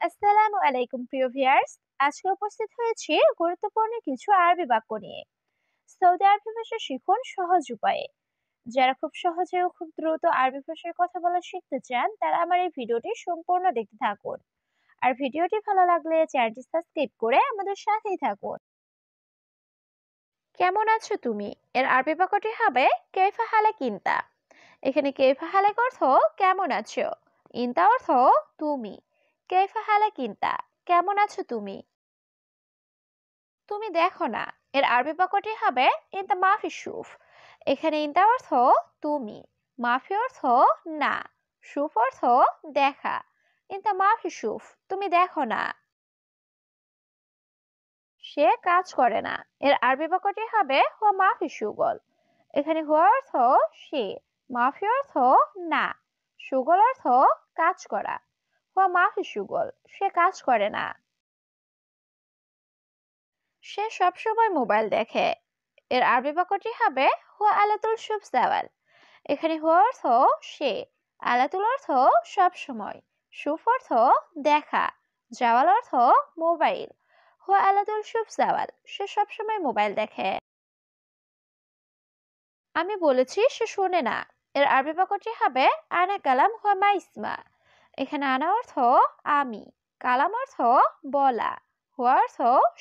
আসসালামু আলাইকুম প্রিয় ভিউয়ার্স। আজকে উপস্থিত হয়েছি গুরুত্বপূর্ণ কিছু আরবি বাক্য নিয়ে। সৌদি আরবি ভাষা শিখুন সহজ উপায়ে। যারা খুব সহজে ও খুব দ্রুত আরবি ভাষায় কথা বলা শিখতে চান তারা আমার এই ভিডিওটি সম্পূর্ণ দেখতে থাকুন। আর ভিডিওটি ভালো লাগলে চ্যানেলটি সাবস্ক্রাইব করে আমাদের সাথেই থাকুন। কেমন আছো তুমি? এর আরবি বাক্যটি হবে কেইফা হালাক ইনতা। এখানে কেইফা হালাক অর্থ কেমন আছো, ইনতা অর্থ তুমি। কেইফা হালাক ইনতা, কেমন আছো তুমি? তুমি দেখো না, এর আরবি বাক্যটি হবে ইনতা মাফি শুফ। এখানে ইনতা অর্থ তুমি, মাফি অর্থ না, শুফ অর্থ দেখা। ইনতা মাফি শুফ, তুমি দেখো না। সে কাজ করে না, এর আরবি বাক্যটি হবে হুয়া মাফি সুগল। এখানে হুয়া অর্থ সে, মাফি অর্থ না, সুগল অর্থ কাজ করা। হুয়া মাফি সুগল, সে কাজ করে না। সে সবসময় মোবাইল দেখে। এর আরবি বাক্যটি হবে হুয়া আলাতুল শুফ জাওয়াল। এখানে হুয়া অর্থ সে, আলাতুল অর্থ সবসময়, শুফ অর্থ দেখা, জাওয়াল অর্থ মোবাইল। হুয়া আলাতুল শুফ জাওয়াল, সে সবসময় মোবাইল দেখে। আমি বলেছি সে শোনে না। এর আরবি বাক্যটি হবে আনা কালাম হুয়া মা ইসমা। এখানে আনা অর্থ আমি, কালাম অর্থ বলা, হুয়া অর্থ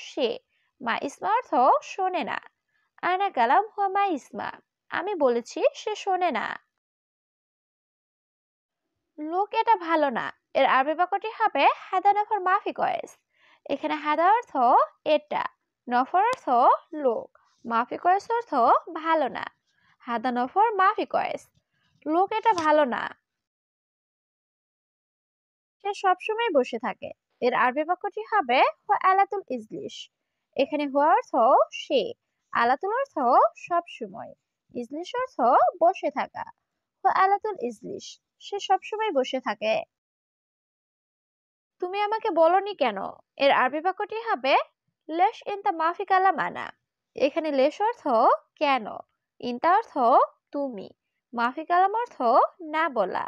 সে, মা ইসমা অর্থ শোনে না। আনা কালাম হুয়া মা ইসমা, আমি বলেছি সে শোনে না। লোক এটা ভালো না। এর আরবি বাক্যটি হবে হাদা নফর মাফি কয়েস। এখানে হাদা অর্থ এটা, নফর অর্থ লোক, মাফি কয়েস অর্থ ভালো না। হাদা নফর মাফি কয়েস, লোক এটা ভালো না। সে সবসময় বসে থাকে। এর আরবি বাক্যটি হবে হুয়া আলাতুল ইজলিশ। এখানে হুয়া অর্থ সে, আলাতুল অর্থ সবসময়, ইজলিশ অর্থ বসে থাকা। হুয়া আলাতুল ইজলিশ, সে সবসময় বসে থাকে। তুমি আমাকে বলনি কেন? এর আরবি বাক্যটি হবে লেশ ইনতা মাফি কালাম আনা। এখানে লেশ অর্থ কেন, ইনতা অর্থ তুমি, মাফি কালাম অর্থ না বলা,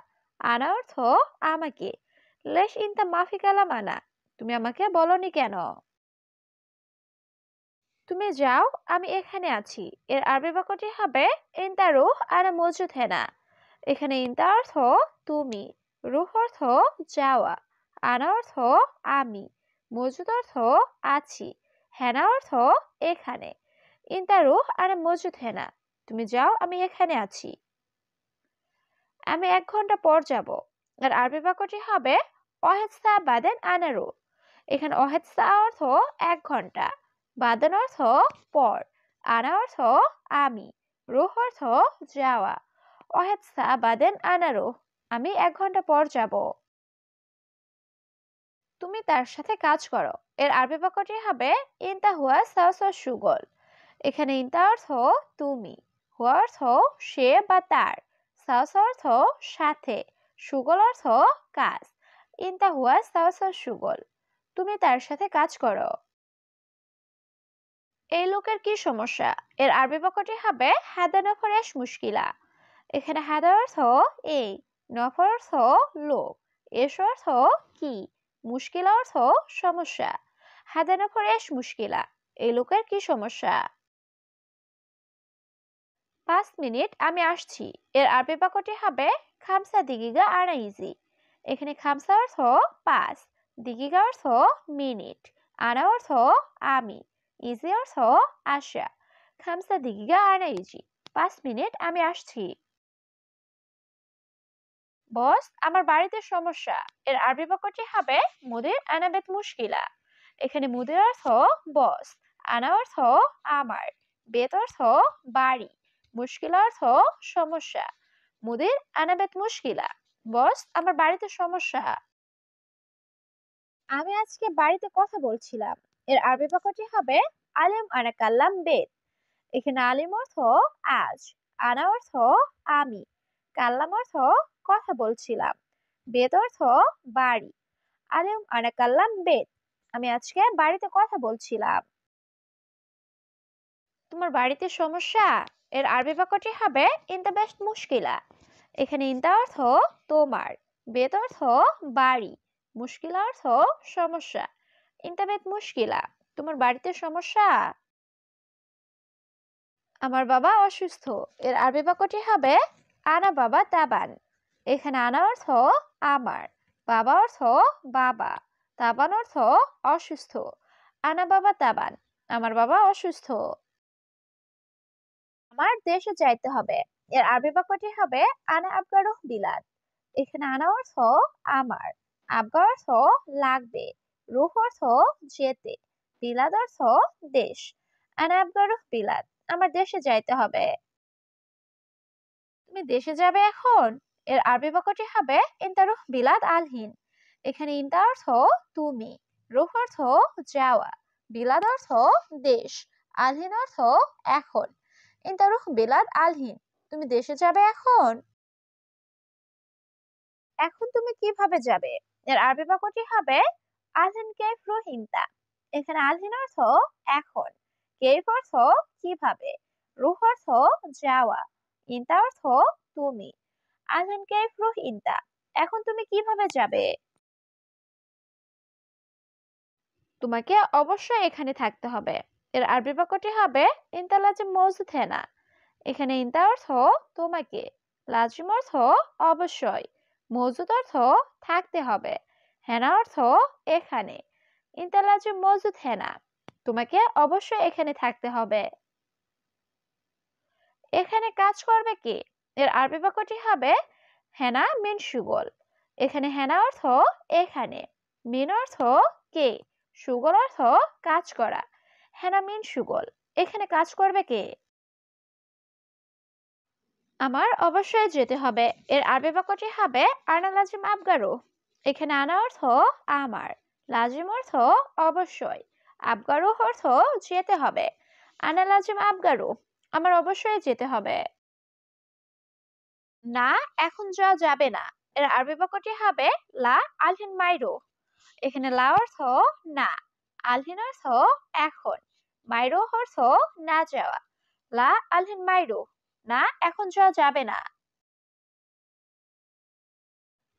আনা অর্থ আমাকে। লেশ ইনতা মাফি কালাম আনা, তুমি আমাকে বলনি কেন? তুমি যাও, আমি এখানে আছি। এর আরবি বাক্যটি হবে ইনতা রুহ আনা মজুদ হেনা। এখানে ইনতা অর্থ তুমি, রুহ অর্থ যাওয়া, আনা অর্থ আমি, মজুদ অর্থ আছি, হেনা অর্থ এখানে। ইনতা রুহ আনা মজুদ হেনা, তুমি যাও, আমি এখানে আছি। আমি 1 ঘন্টা পর যাব। এর আরবি বাক্যটি হবে অহেদ সা বাদেন আনা রুহ। এখানে অহেদ সা অর্থ 1 ঘন্টা, বাদেন অর্থ পর, আনা অর্থ আমি, রুহ অর্থ যাওয়া। অহেদ সা বাদেন আনা রুহ, আমি 1 ঘন্টা পর যাব। তুমি তার সাথে কাজ করো। এর আরবি বাক্যটি হবে ইনতা হুয়া সাওসা সুগল। এখানে ইনতা অর্থ তুমি, হুয়া অর্থ সে বা তার, সাওসা অর্থ সাথে, সুগল অর্থ কাজ। ইনতা হুয়া সাওসা সুগল, তুমি তার সাথে কাজ করো। এই লোকের কি সমস্যা? এর আরবি বাক্যটি হবে হাদা নফর এশ মুশকিলা। এখানে হাদা অর্থ এই, নফর অর্থ লোক, এশ অর্থ কি, মুশকিলা অর্থ সমস্যা। হাদা নফর এশ মুশকিলা, এই লোকের কি সমস্যা? 5 মিনিট, আমি আসছি। এর আরবি বাক্যটি হবে খামসা দিগিগা আনা ইজি। এখানে খামসা অর্থ 5, দিগিগা অর্থ মিনিট, আনা অর্থ আমি, ইজি অর্থ আসা। খামসা দিগিগা আনা ইজি, 5 মিনিট, আমি আসছি। বস, আমার বাড়িতে সমস্যা। এর আরবি বাক্যটি হবে মুদির আনা বেত মুশকিলা। এখানে মুদির অর্থ বস, আনা অর্থ আমার, বেত অর্থ বাড়ি, মুশকিলা অর্থ সমস্যা। মুদির আনা বেত মুশকিলা, বস আমার বাড়িতে সমস্যা। আমি আজকে বাড়িতে কথা বলছিলাম। এর আরবি বাক্যটি হবে আলিম আনা কাল্লাম বেত। এখানে আলিম অর্থ আজ, আনা অর্থ আমি, কাল্লাম অর্থ কথা বলছিলাম, বেত অর্থ বাড়ি। আলিম আনা কাল্লাম বেত, আমি আজকে বাড়িতে কথা বলছিলাম। তোমার বাড়িতে সমস্যা? এর আরবি বাক্যটি হবে ইনতা বেস্ট মুশকিলা। এখানে ইনতা অর্থ তোমার, বেত অর্থ বাড়ি, মুশকিলা অর্থ সমস্যা। ইন্টাবেত মুশকিলা, তোমার বাড়িতে সমস্যা। আমার বাবা অসুস্থ, এর আরবি বাক্যটি হবে আনা বাবা তাবান। এখানে আনা অর্থ আমার, বাবা অর্থ বাবা, তাবান অর্থ অসুস্থ। আনা বাবা তাবান, আমার বাবা অসুস্থ। আমার দেশে যাইতে হবে, এর আরবি বাক্যটি হবে আনা আবগারুহ বিলাদ। এখানে আনা অর্থ আমার, আবগা অর্থ লাগবে, রুহ অর্থ যেতে, বিলাদ অর্থ দেশ। আনা আবগারুহ বিলাদ, আমার দেশে যাইতে হবে। তুমি দেশে যাবে এখন, এর আরবি বাক্যটি হবে ইন্তারুহ বিলাদ আলহিন। এখানে ইন্তা অর্থ তুমি, রুহ অর্থ যাওয়া, বিলাদ অর্থ দেশ, আলহিন অর্থ এখন। ইন্তারুহ বিলাদ আলহিন, তুমি দেশে যাবে এখন। এখন তুমি কিভাবে যাবে, এর আরবি বাক্যটি হবে আলহিন কেফ রুহিনতা। এখানে আলহিন অর্থ এখন, কেফ অর্থ কিভাবে, রুহ অর্থ যাওয়া, ইন্তা অর্থ তুমি। আলহিন কেফ রুহিনতা, এখন তুমি কিভাবে যাবে। তোমাকে অবশ্যই এখানে থাকতে হবে, এর আরবি বাক্যটি হবে ইনতা লাজিম মওজুদ হেনা। এখানে ইনতা অর্থ তোমাকে, লাজিম অর্থ অবশ্যই, মওজুদ অর্থ থাকতে হবে, হেনা অর্থ এখানে। ইনতা লাজিম মওজুদ হেনা, তোমাকে অবশ্যই এখানে থাকতে হবে। এখানে কাজ করবে কে, এর আরবি বাক্যটি হবে হেনা মিন সুগল। এখানে হেনা অর্থ এখানে, মিন অর্থ কে, সুগল অর্থ কাজ করা। হেনা মিন সুগল, এখানে কাজ করবে কে। আমার অবশ্যই যেতে হবে, এর আরবি বাক্যটি হবে আনা লাজিম আবগারু। এখানে আনা অর্থ আমার, লাজিম অর্থ অবশ্যই, আবগারু অর্থ যেতে হবে। আনা লাজিম আবগারু, আমার অবশ্যই যেতে হবে। না, এখন যাওয়া যাবে না, এর আরবি বাক্যটি হবে লা আলহিন মাইরো। এখানে লা অর্থ না, আলহিন অর্থ এখন, মাইরো অর্থ না যাওয়া। লা আলহিন মাইরো, না এখন যাওয়া যাবে না।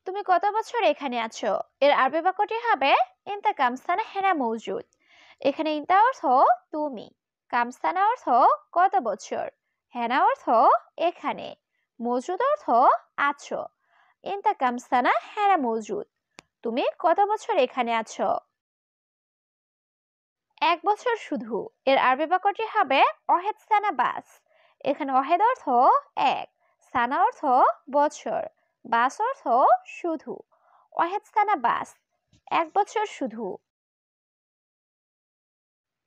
তুমি কত বছর এখানে আছো, এর আরবি বাক্যটি হবে ইনতা কামসানা হেনা মৌজুদ। এখানে ইনতা অর্থ তুমি, কামসানা অর্থ কত বছর, হেনা অর্থ এখানে, মৌজুদ অর্থ আছো। ইনতা কামসানা হেনা মৌজুদ, তুমি কত বছর এখানে আছো। এক বছর শুধু, এর আরবি বাক্যটি হবে অহেদ সানা বাস। এখানে অহেদ অর্থ এক, সানা অর্থ বছর, বাস অর্থ শুধু। অহেদ সানা বাস, এক বছর শুধু।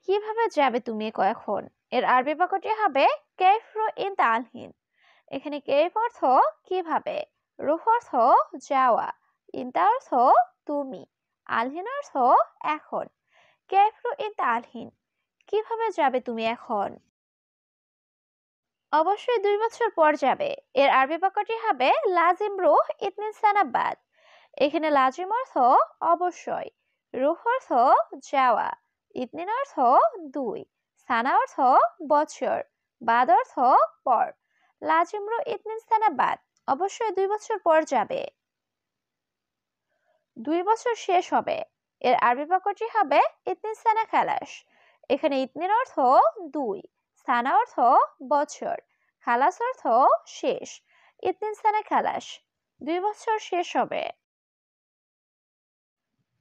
কিভাবে যাবে তুমি এখন, এর আরবি বাক্যটি হবে কেফরু ইন তালহিন। এখানে কেফ অর্থ কিভাবে, রুহ অর্থ যাওয়া, ইনতা অর্থ তুমি, আলহিন অর্থ এখন। কেফরু ইন তালহিন, কিভাবে যাবে তুমি এখন। অবশ্যই 2 বছর পর যাবে, এর আরবি বাক্যটি হবে লাজিম রুহ ইতনিন সানা বাদ। এখানে লাজিম অর্থ অবশ্যই, রুহ অর্থ যাওয়া, ইতনিন অর্থ 2, সানা অর্থ বছর, বাদ অর্থ পর। লাজিম রুহ ইতনিন সানা বাদ, অবশ্যই 2 বছর পর যাবে। 2 বছর শেষ হবে, এর আরবি বাক্যটি হবে ইতনিন সানা খালাস। এখানে ইতনিন অর্থ 2, সানা অর্থ বছর, খালাস অর্থ শেষ। ইতনিন সানা খালাস, 2 বছর শেষ হবে।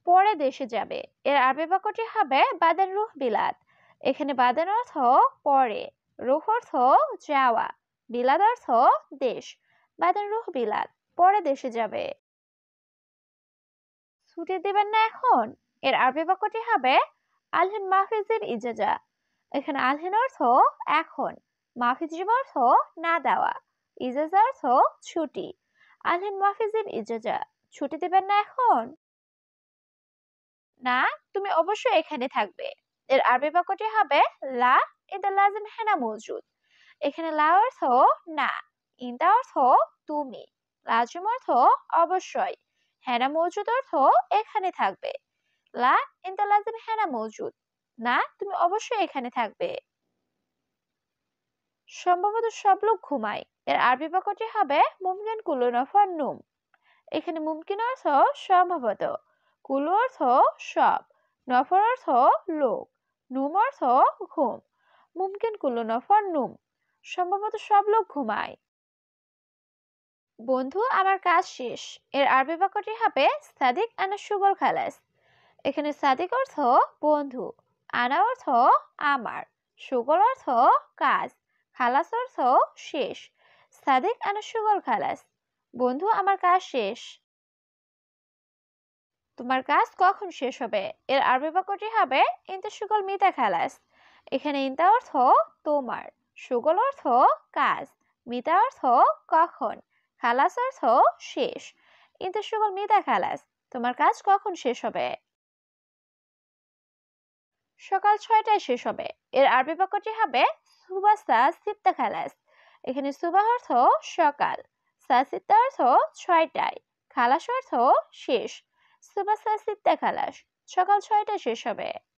পরে দেশে যাবে, এর আরবি বাক্যটি হবে বাদান রুহ বিলাদ। এখানে বাদান অর্থ পরে, রুহ অর্থ যাওয়া, বিলাদ অর্থ দেশ। বাদান রুহ বিলাদ, পরে দেশে যাবে। ছুটি দিবেন না এখন, এর আরবি বাক্যটি হবে আলহিন মাহফিজের ইজাজা। এখানে আলহিন অর্থ এখন, মাহফিজিব অর্থ না দেওয়া, ইজাজা অর্থ ছুটি। আলহিন মাহফিজের ইজাজা, ছুটি দিবেন না এখন। না, তুমি অবশ্যই এখানে থাকবে, এর আরবি বাক্যটি হবে লা ইদা লাজিম হেনা মওজুদ। এখানে লা অর্থ না, ইনতা অর্থ তুমি, লাজিম অর্থ অবশ্যই, হেনা মওজুদ অর্থ এখানে থাকবে। লা ইনতা লাজিম হেনা মওজুদ, না তুমি অবশ্যই এখানে থাকবে। সম্ভবত সব লোক ঘুমায়, এর আরবি বাক্যটি হবে মুমকিন কুলু নফর নুম। এখানে মুমকিন অর্থ সম্ভবত, কুলু অর্থ সব, নফর অর্থ লোক, নুম অর্থ ঘুম। মুমকিন কুল্লু নফর নুম, সম্ভবত সব লোক ঘুমায়। বন্ধু আমার কাজ শেষ, এর আরবি বাক্যটি হবে সাদিক আনা সুগল খালাস। এখানে সাদিক অর্থ বন্ধু, আনা অর্থ আমার, সুগল অর্থ কাজ, খালাস অর্থ শেষ। সাদিক আনা সুগল খালাস, বন্ধু আমার কাজ শেষ। তোমার কাজ কখন শেষ হবে, এর আরবি বাক্যটি হবে ইনতা সুগল মিতা খালাস। এখানে ইনতা অর্থ তোমার, সুগল অর্থ কাজ, মিতা অর্থ কখন, খালাস অর্থ শেষ। ইনতা সুগল মিতা খালাস, তোমার কাজ কখন শেষ হবে? সকাল 6টায় শেষ হবে, এর আরবি বাক্যটি হবে সুবা সা সিত্তা খালাস। এখানে সুবাহ অর্থ সকাল, সা সিত্তা অর্থ 6টায়, খালাস অর্থ শেষ। সুবা সা সিত্তা খালাস, সকাল 6টায় শেষ হবে।